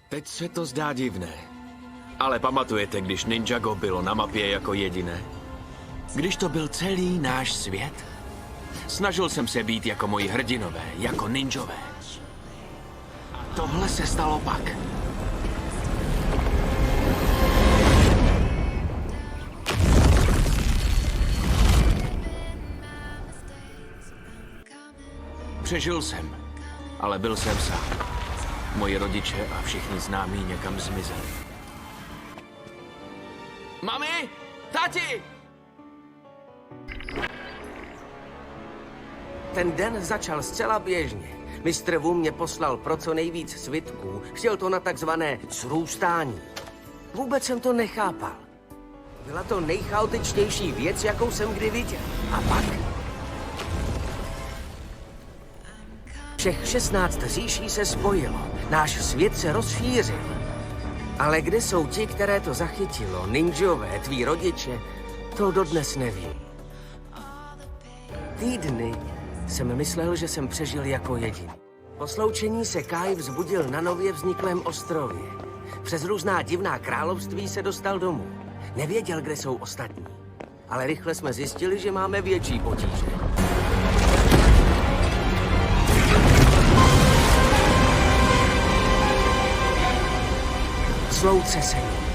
Teď se to zdá divné. Ale pamatujete, když Ninjago bylo na mapě jako jediné? Když to byl celý náš svět? Snažil jsem se být jako moji hrdinové, jako ninjové. A tohle se stalo pak. Přežil jsem, ale byl jsem sám. Moji rodiče a všichni známí někam zmizeli. Mami! Tati! Ten den začal zcela běžně. Mistr Wu mě poslal pro co nejvíc svitků. Chtěl to na takzvané srůstání. Vůbec jsem to nechápal. Byla to nejchaotičtější věc, jakou jsem kdy viděl. A pak... Všech 16 říší se spojilo. Náš svět se rozšířil. Ale kde jsou ti, které to zachytilo? Ninjové, tví rodiče? To dodnes nevím. Týdny jsem myslel, že jsem přežil jako jediný. Po sloučení se Kai vzbudil na nově vzniklém ostrově. Přes různá divná království se dostal domů. Nevěděl, kde jsou ostatní. Ale rychle jsme zjistili, že máme větší potíže. Slouce se ním.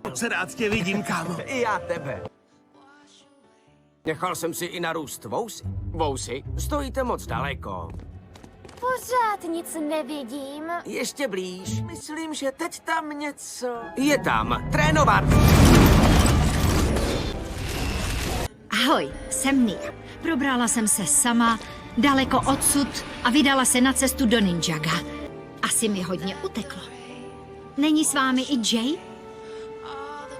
Moc rád tě vidím, kámo. I já tebe. Nechal jsem si i narůst vousy. Vousy? Stojíte moc daleko. Pořád nic nevidím. Ještě blíž. Myslím, že teď tam něco... Je tam. Trénovat. Ahoj, jsem Nia. Probrala jsem se sama, daleko odsud a vydala se na cestu do Ninjaga. Asi mi hodně uteklo. Není s vámi i Jay?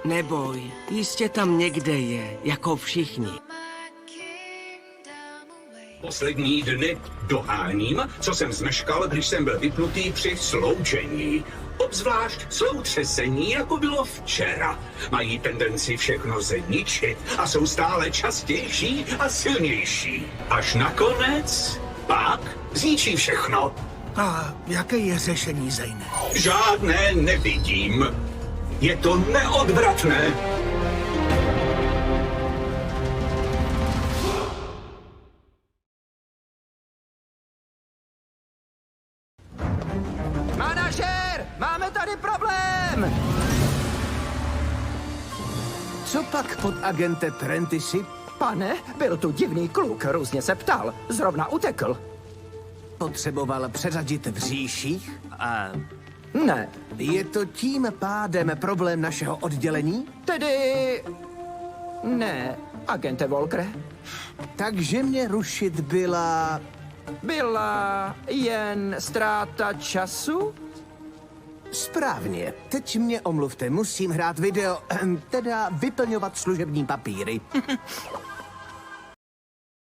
Neboj, jistě tam někde je, jako všichni. Poslední dny doháním, co jsem zmeškal, když jsem byl vypnutý při sloučení. Obzvlášť soutřesení, jako bylo včera. Mají tendenci všechno zničit a jsou stále častější a silnější. Až nakonec pak zničí všechno. A jaké je řešení, Zejne? Žádné nevidím. Je to neodvratné. Manažer, máme tady problém! Co pak pod agente Trentisi? Pane, byl tu divný kluk, různě se ptal. Zrovna utekl. Potřeboval přeřadit v říších? A Ne, je to tím pádem problém našeho oddělení? tedy... Ne, agente Volkre. Takže mě rušit byla... Byla jen ztráta času? Správně. Teď mě omluvte, musím hrát video, teda vyplňovat služební papíry.